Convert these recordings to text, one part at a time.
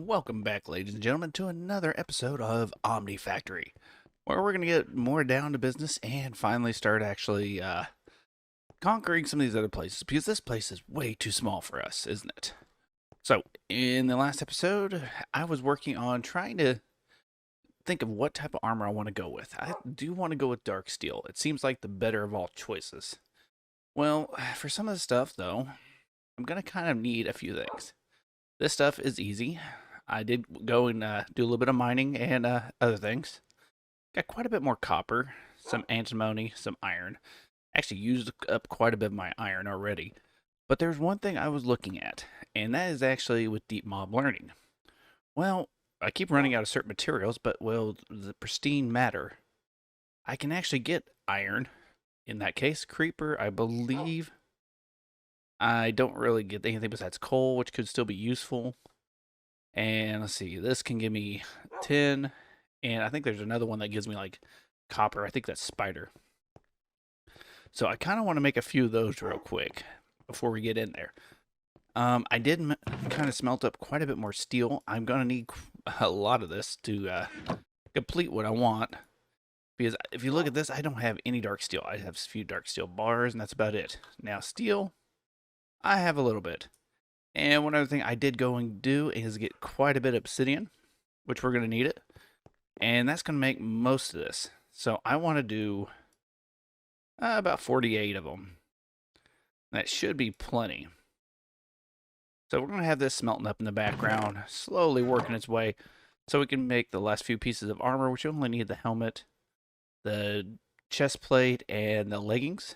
Welcome back, ladies and gentlemen, to another episode of Omnifactory, where we're going to get more down to business and finally start actually conquering some of these other places, because this place is way too small for us, isn't it? So, in the last episode, I was working on trying to think of what type of armor I want to go with. I do want to go with dark steel. It seems like the better of all choices. Well, for some of the stuff, though, I'm going to kind of need a few things. This stuff is easy. I did go and do a little bit of mining and other things. Got quite a bit more copper, some antimony, some iron. Actually used up quite a bit of my iron already. But there's one thing I was looking at, and that is actually with deep mob learning. Well, I keep running out of certain materials, but the pristine matter, I can actually get iron. In that case, creeper, I believe. I don't really get anything besides coal, which could still be useful. And let's see, this can give me 10. And I think there's another one that gives me like copper. I think that's spider. So I kind of want to make a few of those real quick before we get in there. I did kind of smelt up quite a bit more steel. I'm going to need a lot of this to complete what I want. Because if you look at this, I don't have any dark steel. I have a few dark steel bars, and that's about it. Now, steel, I have a little bit. And one other thing I did go and do is get quite a bit of obsidian, which we're going to need it. And that's going to make most of this. So I want to do about 48 of them. That should be plenty. So we're going to have this smelting up in the background, slowly working its way, so we can make the last few pieces of armor, which you only need the helmet, the chest plate, and the leggings.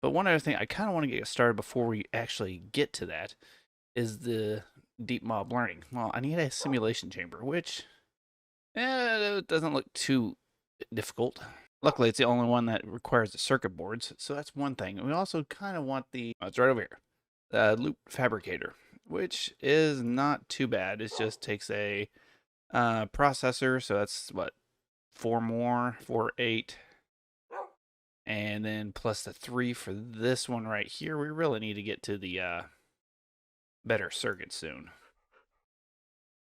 But one other thing I kind of want to get started before we actually get to that is the deep mob learning. Well, I need a simulation chamber, which it doesn't look too difficult. Luckily, it's the only one that requires the circuit boards, so that's one thing. And we also kind of want it's right over here, the loop fabricator, which is not too bad. It just takes a processor, so that's what, 8. And then plus the 3 for this one right here. We really need to get to the better circuit soon.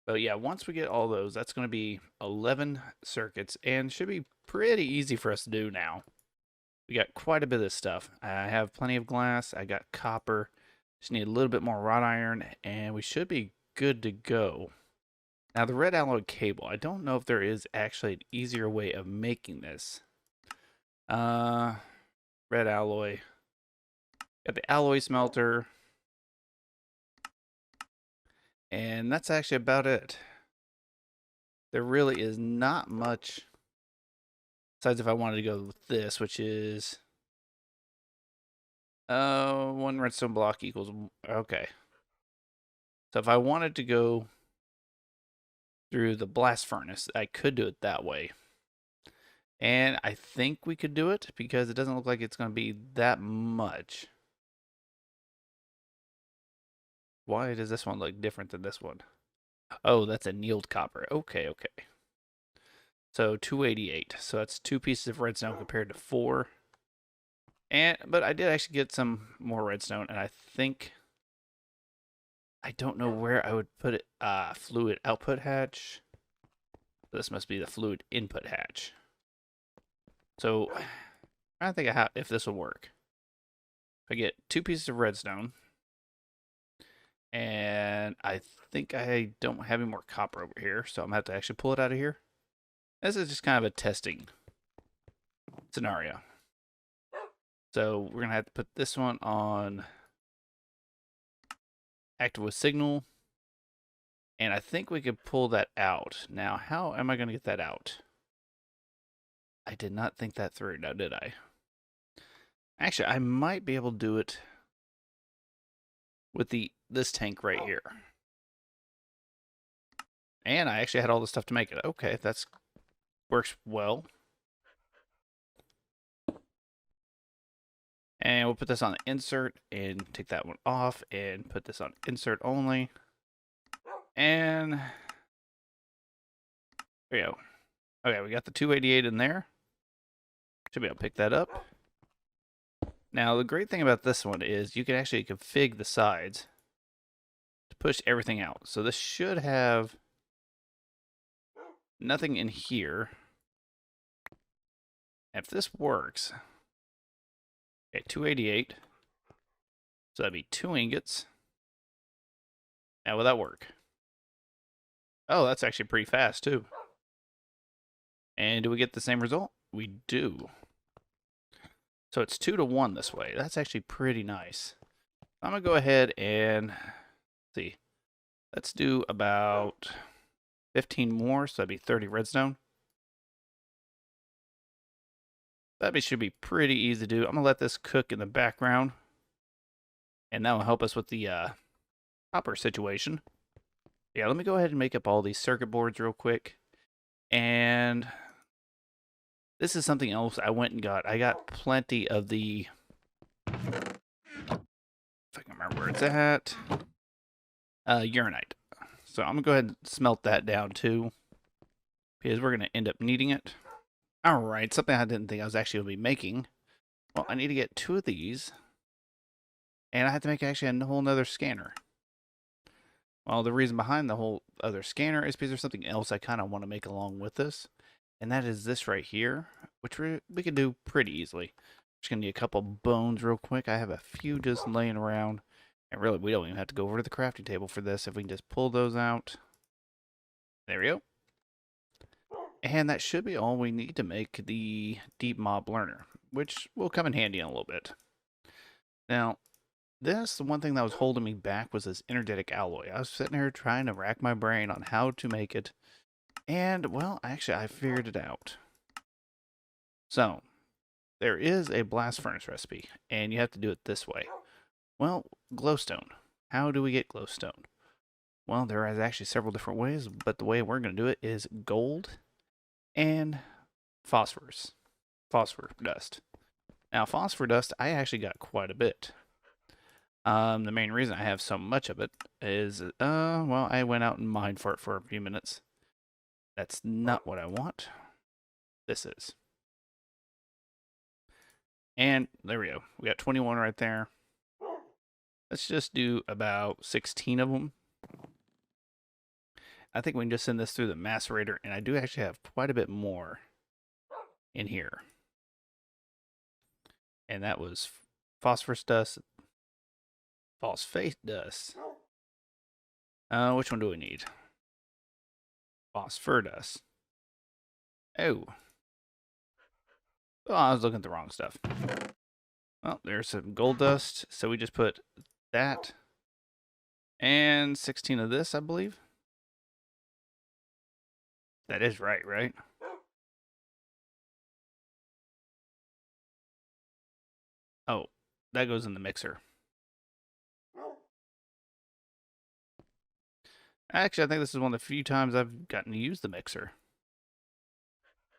But yeah, once we get all those, that's going to be 11 circuits, and should be pretty easy for us to do now. We got quite a bit of this stuff. I have plenty of glass. I got copper. Just need a little bit more wrought iron, and we should be good to go. Now, the red alloy cable. I don't know if there is actually an easier way of making this. Red alloy. Got the alloy smelter. And that's actually about it. There really is not much. Besides if I wanted to go with this, which is 1 redstone block equals, okay. So if I wanted to go through the blast furnace, I could do it that way. And I think we could do it because it doesn't look like it's going to be that much. Why does this one look different than this one? Oh, that's annealed copper. Okay. So 288. So that's 2 pieces of redstone compared to 4. But I did actually get some more redstone, and I think I don't know where I would put it. Fluid output hatch. This must be the fluid input hatch. So I think if this will work. I get 2 pieces of redstone, and I think I don't have any more copper over here, so I'm gonna have to actually pull it out of here. This is just kind of a testing scenario. So we're gonna have to put this one on active with signal, and I think we could pull that out. Now, how am I gonna get that out? I did not think that through, now did I? Actually, I might be able to do it with this tank right here. And I actually had all the stuff to make it. Okay, that works well. And we'll put this on the insert and take that one off and put this on insert only. And there we go. Okay, we got the 288 in there. Should be able to pick that up. Now, the great thing about this one is you can actually configure the sides push everything out. So this should have nothing in here. If this works, okay, 288. So that'd be 2 ingots. Now, will that work? Oh, that's actually pretty fast, too. And do we get the same result? We do. So it's 2 to 1 this way. That's actually pretty nice. I'm going to go ahead and see. Let's do about 15 more, so that'd be 30 redstone. That should be pretty easy to do. I'm going to let this cook in the background. And that will help us with the copper situation. Yeah, let me go ahead and make up all these circuit boards real quick. And this is something else I went and got. I got plenty of the... If I can remember where it's at. Uranite. So I'm going to go ahead and smelt that down too, because we're going to end up needing it. Alright, something I didn't think I was actually going to be making. Well, I need to get 2 of these. And I have to make actually a whole nother scanner. Well, the reason behind the whole other scanner is because there's something else I kind of want to make along with this. And that is this right here, which we can do pretty easily. Just going to need a couple bones real quick. I have a few just laying around. And really, we don't even have to go over to the crafting table for this. If we can just pull those out. There we go. And that should be all we need to make the deep mob learner, which will come in handy in a little bit. Now, the one thing that was holding me back was this energetic alloy. I was sitting here trying to rack my brain on how to make it. And, well, actually, I figured it out. So, there is a blast furnace recipe, and you have to do it this way. Well, glowstone. How do we get glowstone? Well, there is actually several different ways, but the way we're going to do it is gold and phosphor dust. Now, phosphor dust, I actually got quite a bit. The main reason I have so much of it is, well, I went out and mined for it for a few minutes. That's not what I want. This is. And there we go. We got 21 right there. Let's just do about 16 of them. I think we can just send this through the macerator, and I do actually have quite a bit more in here. And that was phosphorus dust, phosphate dust. Which one do we need? Phosphor dust. Oh, I was looking at the wrong stuff. Well, there's some gold dust, so we just put that and 16 of this, I believe. That is right, right? Oh, that goes in the mixer. Actually, I think this is one of the few times I've gotten to use the mixer.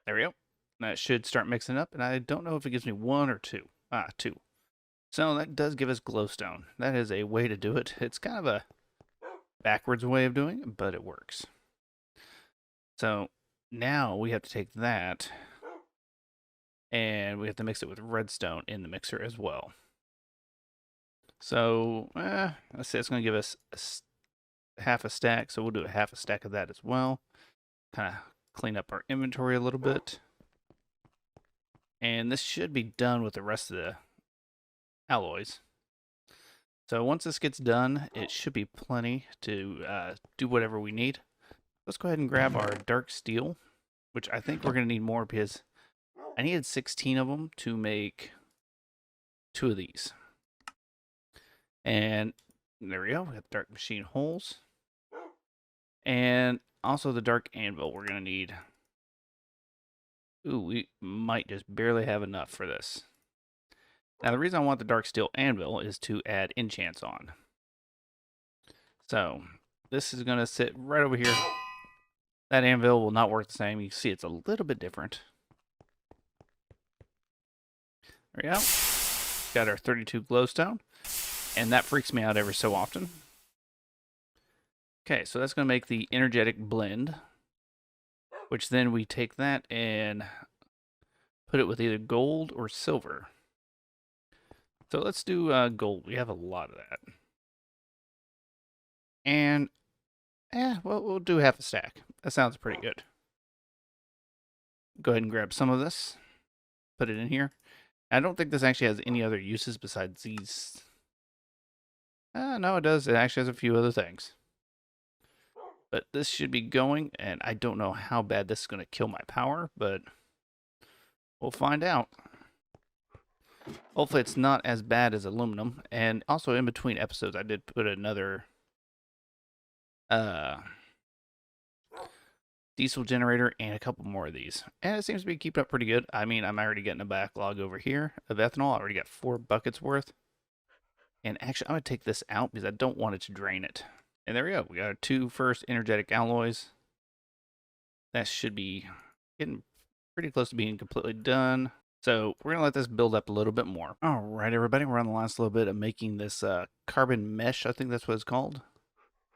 There we go. That should start mixing up, and I don't know if it gives me 1 or 2. 2. So that does give us glowstone. That is a way to do it. It's kind of a backwards way of doing it, but it works. So now we have to take that, and we have to mix it with redstone in the mixer as well. So, let's say it's going to give us half a stack, so we'll do a half a stack of that as well. Kind of clean up our inventory a little bit. And this should be done with the rest of the alloys. So once this gets done, it should be plenty to do whatever we need. Let's go ahead and grab our dark steel, which I think we're going to need more because I needed 16 of them to make 2 of these. And there we go. We have dark machine holes. And also the dark anvil we're going to need. Ooh, we might just barely have enough for this. Now, the reason I want the dark steel anvil is to add enchants on. So, this is going to sit right over here. That anvil will not work the same. You can see it's a little bit different. There we go. Got our 32 glowstone. And that freaks me out every so often. Okay, so that's going to make the energetic blend. Which then we take that and put it with either gold or silver. So let's do gold. We have a lot of that. And, well, we'll do half a stack. That sounds pretty good. Go ahead and grab some of this. Put it in here. I don't think this actually has any other uses besides these. No, it does. It actually has a few other things. But this should be going, and I don't know how bad this is going to kill my power, but we'll find out. Hopefully it's not as bad as aluminum. And also in between episodes, I did put another diesel generator and a couple more of these. And it seems to be keeping up pretty good. I mean, I'm already getting a backlog over here of ethanol. I already got 4 buckets worth. And actually, I'm going to take this out because I don't want it to drain it. And there we go. We got our 2 first energetic alloys. That should be getting pretty close to being completely done. So we're going to let this build up a little bit more. All right, everybody. We're on the last little bit of making this carbon mesh. I think that's what it's called.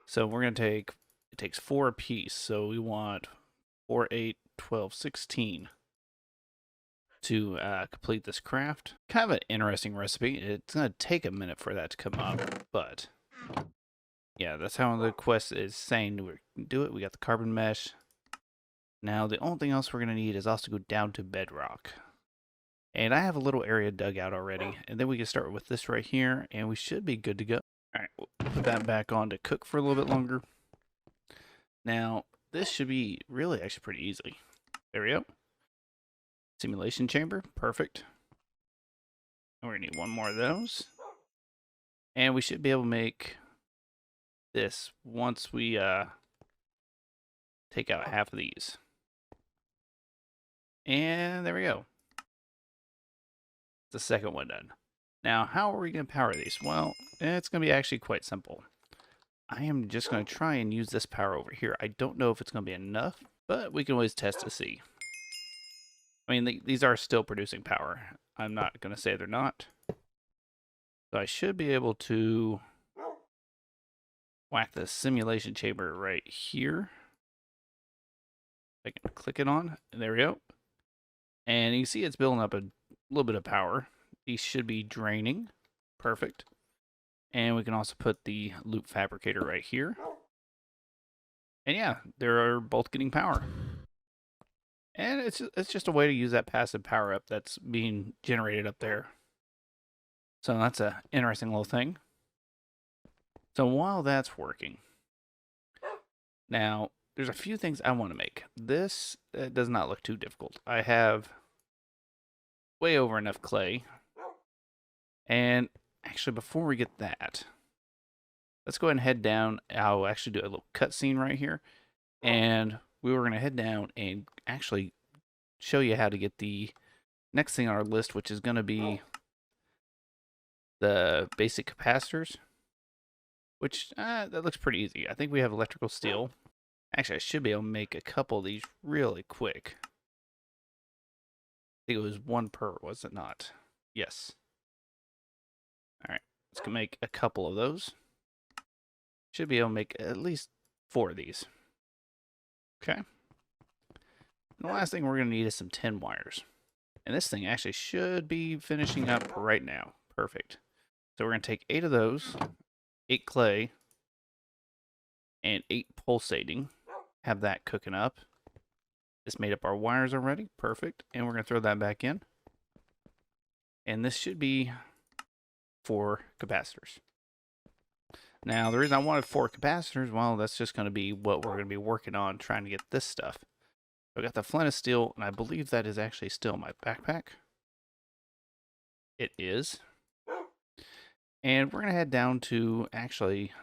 So we're going to take, it takes 4 apiece. So we want 4, 8, 12, 16 to complete this craft. Kind of an interesting recipe. It's going to take a minute for that to come up, but yeah, that's how the quest is saying we do it. We got the carbon mesh. Now, the only thing else we're going to need is also go down to bedrock. And I have a little area dug out already. And then we can start with this right here, and we should be good to go. All right, we'll put that back on to cook for a little bit longer. Now, this should be really actually pretty easy. There we go. Simulation chamber, perfect. And we're going to need 1 more of those. And we should be able to make this once we take out half of these. And there we go. The second one done. Now, how are we going to power these? Well, it's going to be actually quite simple. I am just going to try and use this power over here. I don't know if it's going to be enough, but we can always test to see. I mean, these are still producing power. I'm not going to say they're not. So I should be able to whack the simulation chamber right here. I can click it on, and there we go. And you can see it's building up a little bit of power. These should be draining. Perfect. And we can also put the loop fabricator right here. And yeah, they're both getting power. And it's just a way to use that passive power up that's being generated up there. So that's an interesting little thing. So while that's working, now there's a few things I want to make. This does not look too difficult. I have way over enough clay. And actually, before we get that, let's go ahead and head down. I'll actually do a little cutscene right here. And we were going to head down and actually show you how to get the next thing on our list, which is going to be the basic capacitors, which that looks pretty easy. I think we have electrical steel. Actually, I should be able to make a couple of these really quick. I think it was 1 per, was it not? Yes. All right, let's go make a couple of those. Should be able to make at least 4 of these. Okay. And the last thing we're going to need is some 10 wires. And this thing actually should be finishing up right now. Perfect. So we're going to take 8 of those, 8 clay, and 8 pulsating. Have that cooking up. This made up our wires already. Perfect. And we're going to throw that back in. And this should be 4 capacitors. Now, the reason I wanted 4 capacitors, well, that's just going to be what we're going to be working on, trying to get this stuff. So I got the flint of steel, and I believe that is actually still in my backpack. It is. And we're going to head down to actually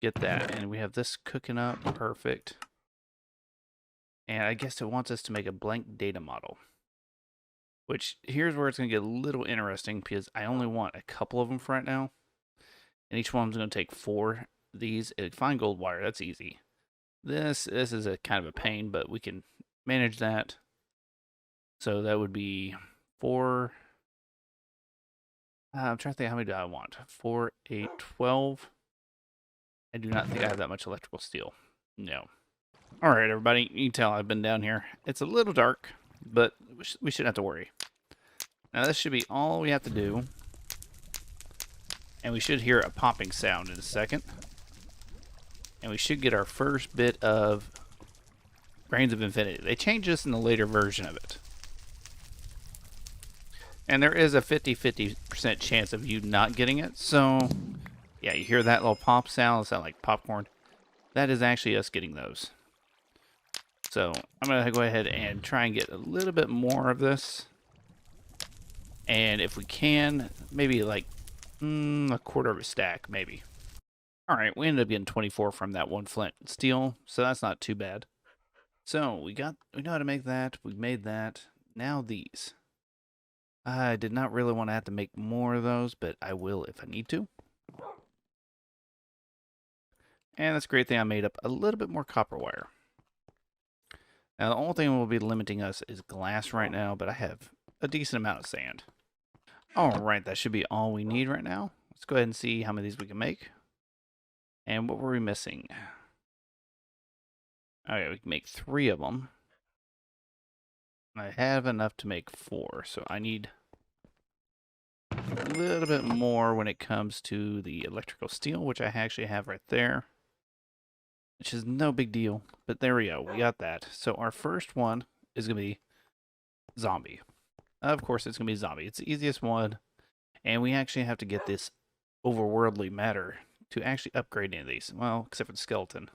get that. And we have this cooking up. Perfect. And I guess it wants us to make a blank data model. Which, here's where it's going to get a little interesting, because I only want a couple of them for right now. And each one's going to take 4 of these. Fine gold wire, that's easy. This is a kind of a pain, but we can manage that. So that would be 4. I'm trying to think how many do I want. 4, 8, 12. I do not think I have that much electrical steel. No. All right, everybody. You can tell I've been down here. It's a little dark, but we shouldn't have to worry. Now, this should be all we have to do. And we should hear a popping sound in a second. And we should get our first bit of Grains of Infinity. They changed this in the later version of it. And there is a 50% chance of you not getting it. So, yeah, you hear that little pop sound. It sounds like popcorn. That is actually us getting those. So, I'm going to go ahead and try and get a little bit more of this. And if we can, maybe like a quarter of a stack, maybe. Alright, we ended up getting 24 from that one flint steel, so that's not too bad. So, we know how to make that. We made that. Now these. I did not really want to have to make more of those, but I will if I need to. And that's a great thing, I made up a little bit more copper wire. Now, the only thing that will be limiting us is glass right now, but I have a decent amount of sand. Alright, that should be all we need right now. Let's go ahead and see how many of these we can make. And what were we missing? Okay, we can make 3 of them. I have enough to make 4, so I need a little bit more when it comes to the electrical steel, which I actually have right there. Which is no big deal, but there we go. We got that. So our first one is going to be zombie. Of course, it's going to be zombie. It's the easiest one, and we actually have to get this overworldly matter to actually upgrade any of these. Well, except for the skeleton.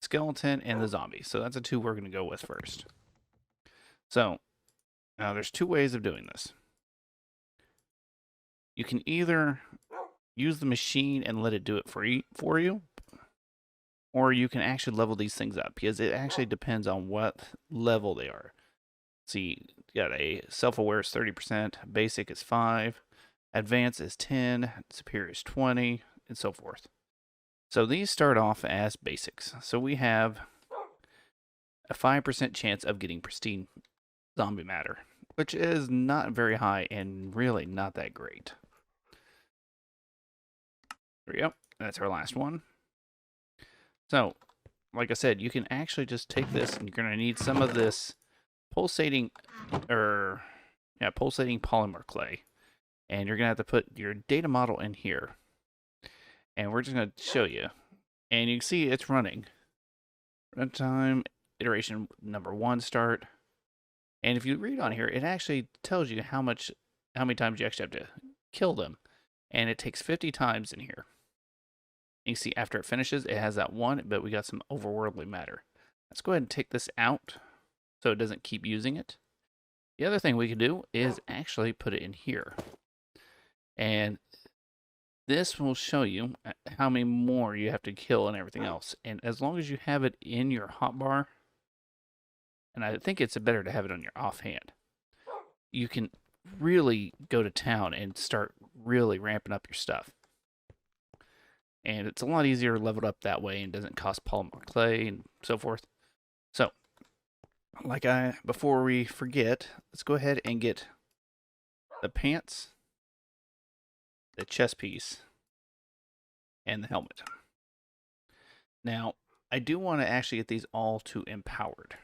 Skeleton and the zombie. So that's the 2 we're going to go with first. So, now there's 2 ways of doing this. You can either use the machine and let it do it for you, or you can actually level these things up, because it actually depends on what level they are. See, you got a self-aware is 30%, basic is 5, advanced is 10, superior is 20, and so forth. So these start off as basics. So we have a 5% chance of getting pristine zombie matter, which is not very high and really not that great. There we go. That's our last one. So, like I said, you can actually just take this, and you're going to need some of this pulsating polymer clay. And you're going to have to put your data model in here. And we're just going to show you. And you can see it's running. Runtime, iteration number 1 start. And if you read on here, it actually tells you how many times you actually have to kill them. And it takes 50 times in here. You can see after it finishes, it has that 1, but we got some overworldly matter. Let's go ahead and take this out so it doesn't keep using it. The other thing we can do is actually put it in here. And this will show you how many more you have to kill and everything else. And as long as you have it in your hotbar, and I think it's better to have it on your offhand, you can really go to town and start really ramping up your stuff. And it's a lot easier to level it up that way and doesn't cost polymer clay and so forth. So, before we forget, let's go ahead and get the pants, the chest piece, and the helmet. Now, I do want to actually get these all to empowered.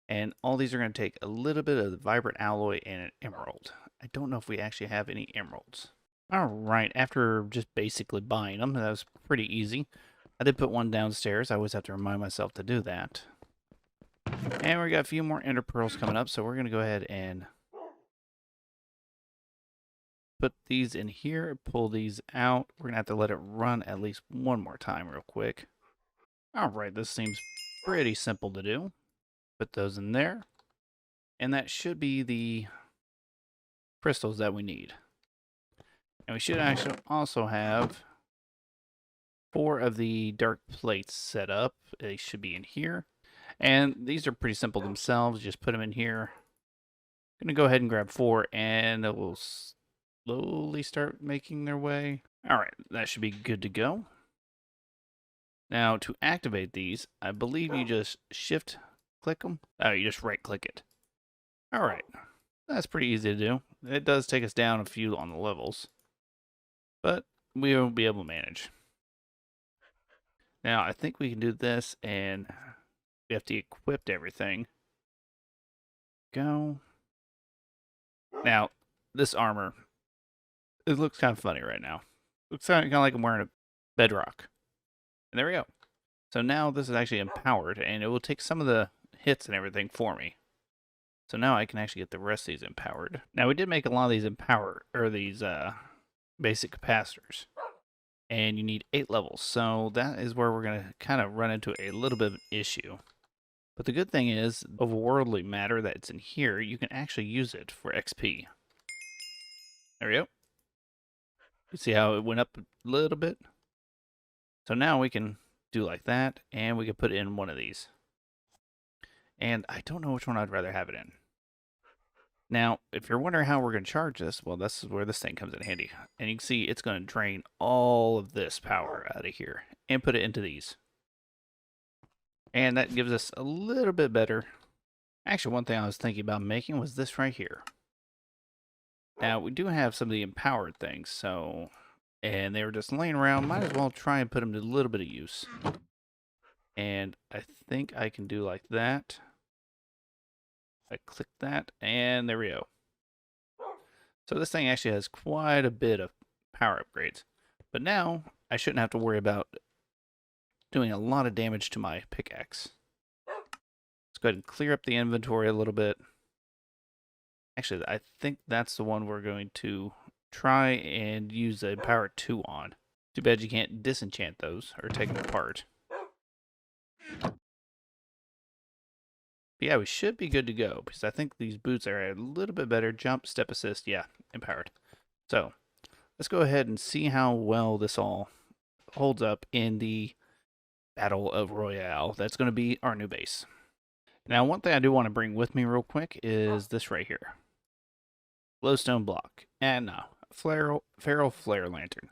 And all these are going to take a little bit of the vibrant alloy and an emerald. I don't know if we actually have any emeralds. Alright, after just basically buying them, that was pretty easy. I did put one downstairs. I always have to remind myself to do that. And we got a few more ender pearls coming up, so we're going to go ahead and put these in here, pull these out. We're going to have to let it run at least one more time real quick. Alright, this seems pretty simple to do. Put those in there. And that should be the crystals that we need. And we should actually also have 4 of the dark plates set up. They should be in here. And these are pretty simple themselves. Just put them in here. I'm going to go ahead and grab 4, and it will slowly start making their way. Alright, that should be good to go. Now, to activate these, I believe you just shift-click them. Oh, you just right-click it. Alright, that's pretty easy to do. It does take us down a few on the levels, but we will be able to manage. Now, I think we can do this, and we have to equip everything. Go. Now, this armor, it looks kind of funny right now. Looks kind of like I'm wearing bedrock. And there we go. So now this is actually empowered, and it will take some of the hits and everything for me. So now I can actually get the rest of these empowered. Now we did make a lot of these these basic capacitors. And you need 8 levels. So that is where we're going to kind of run into a little bit of an issue. But the good thing is, overworldly matter that's in here, you can actually use it for XP. There we go. You see how it went up a little bit? So now we can do like that, and we can put it in one of these. And I don't know which one I'd rather have it in. Now, if you're wondering how we're going to charge this, well, this is where this thing comes in handy. And you can see it's going to drain all of this power out of here and put it into these. And that gives us a little bit better. Actually, one thing I was thinking about making was this right here. Now, we do have some of the empowered things, so... And they were just laying around. Might as well try and put them to a little bit of use. And I think I can do like that. I click that, and there we go. So this thing actually has quite a bit of power upgrades. But now, I shouldn't have to worry about doing a lot of damage to my pickaxe. Let's go ahead and clear up the inventory a little bit. Actually, I think that's the one we're going to try and use a power 2 on. Too bad you can't disenchant those or take them apart. But yeah, we should be good to go because I think these boots are a little bit better. Jump, step assist, yeah, empowered. So let's go ahead and see how well this all holds up in the Battle of Royale. That's going to be our new base. Now, one thing I do want to bring with me real quick is this right here. Glowstone block. And no, feral flare lantern.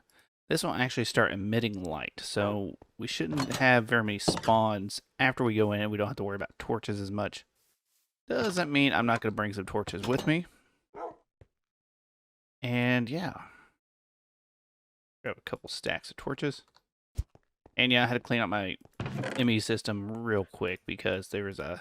This will actually start emitting light, so we shouldn't have very many spawns after we go in, and we don't have to worry about torches as much. Doesn't mean I'm not going to bring some torches with me. And yeah. Grab a couple stacks of torches. And yeah, I had to clean up my ME system real quick because there was a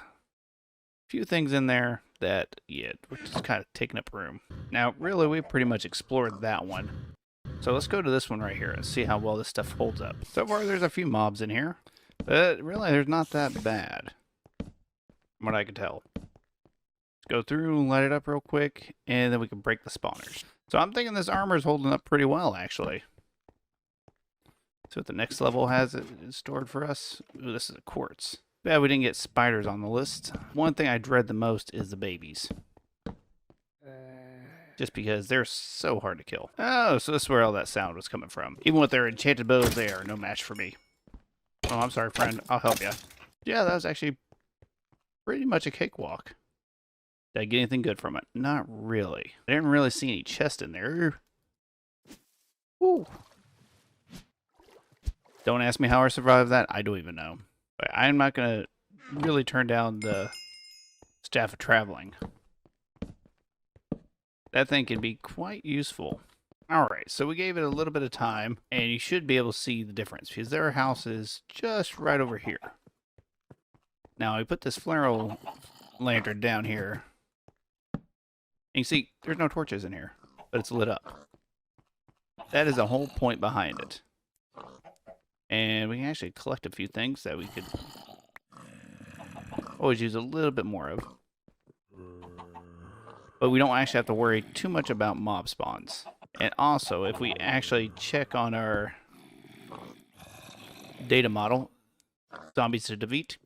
few things in there that, yeah, were just kind of taking up room. Now, really, we pretty much explored that one. So let's go to this one right here and see how well this stuff holds up. So far, there's a few mobs in here, but really, there's not that bad, from what I can tell. Let's go through, light it up real quick, and then we can break the spawners. So I'm thinking this armor is holding up pretty well, actually. So what the next level has it stored for us. Ooh, this is a quartz. Bad we didn't get spiders on the list. One thing I dread the most is the babies. Just because they're so hard to kill. Oh, so this is where all that sound was coming from. Even with their enchanted bows, they are no match for me. Oh, I'm sorry, friend. I'll help you. Yeah, that was actually pretty much a cakewalk. Did I get anything good from it? Not really. I didn't really see any chest in there. Ooh. Don't ask me how I survived that. I don't even know. But I'm not going to really turn down the staff of traveling. That thing can be quite useful. Alright, so we gave it a little bit of time, and you should be able to see the difference, because their house is just right over here. Now, I put this flare lantern down here. And you see, there's no torches in here, but it's lit up. That is the whole point behind it. And we can actually collect a few things that we could always use a little bit more of. But we don't actually have to worry too much about mob spawns. And also, if we actually check on our data model, zombies to defeat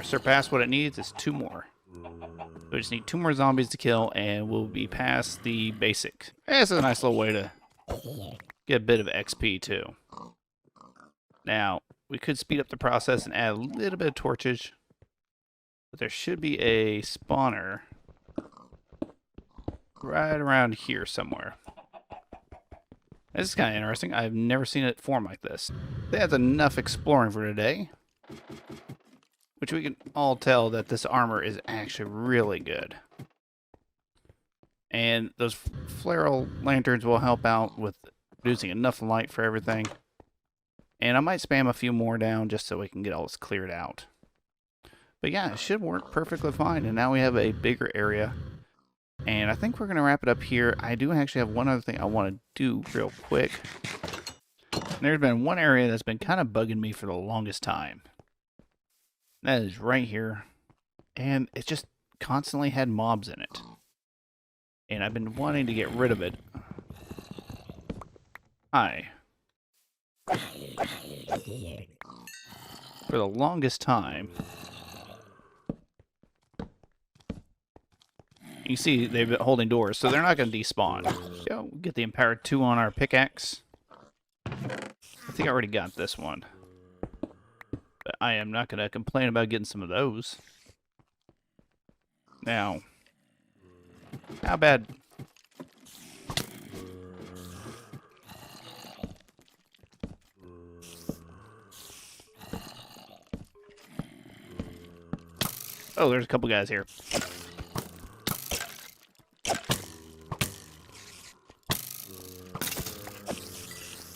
surpass what it needs is 2 more. We just need 2 more zombies to kill, and we'll be past the basic. This is a nice little way to get a bit of XP too. Now, we could speed up the process and add a little bit of torches, but there should be a spawner right around here somewhere. This is kind of interesting. I've never seen it form like this. That's enough exploring for today, which we can all tell that this armor is actually really good. And those flare lanterns will help out with producing enough light for everything. And I might spam a few more down just so we can get all this cleared out. But yeah, it should work perfectly fine. And now we have a bigger area. And I think we're going to wrap it up here. I do actually have one other thing I want to do real quick. There's been one area that's been kind of bugging me for the longest time. That is right here. And it just constantly had mobs in it. And I've been wanting to get rid of it. Hi. For the longest time. You see, they've been holding doors, so they're not going to despawn. So, get the Empowered 2 on our pickaxe. I think I already got this one. But I am not going to complain about getting some of those. Now, how bad... Oh, there's a couple guys here.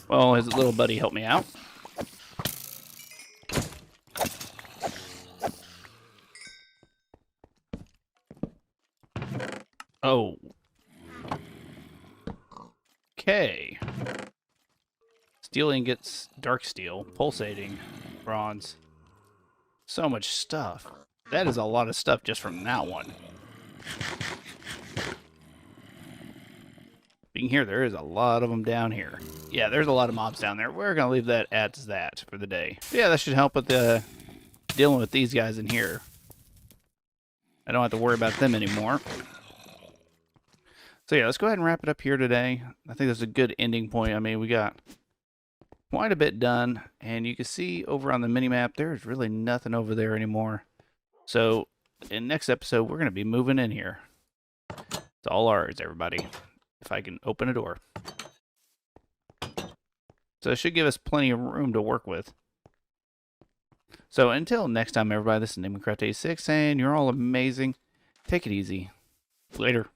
Well, his little buddy helped me out. Oh. Okay. Steel ingots, dark steel, pulsating, bronze. So much stuff. That is a lot of stuff just from that one. You can hear there is a lot of them down here. Yeah, there's a lot of mobs down there. We're going to leave that as that for the day. Yeah, that should help with dealing with these guys in here. I don't have to worry about them anymore. So yeah, let's go ahead and wrap it up here today. I think that's a good ending point. I mean, we got quite a bit done. And you can see over on the mini-map, there's really nothing over there anymore. So in next episode, we're going to be moving in here. It's all ours, everybody. If I can open a door. So it should give us plenty of room to work with. So until next time, everybody, this is Minecraft 86, and you're all amazing. Take it easy. Later.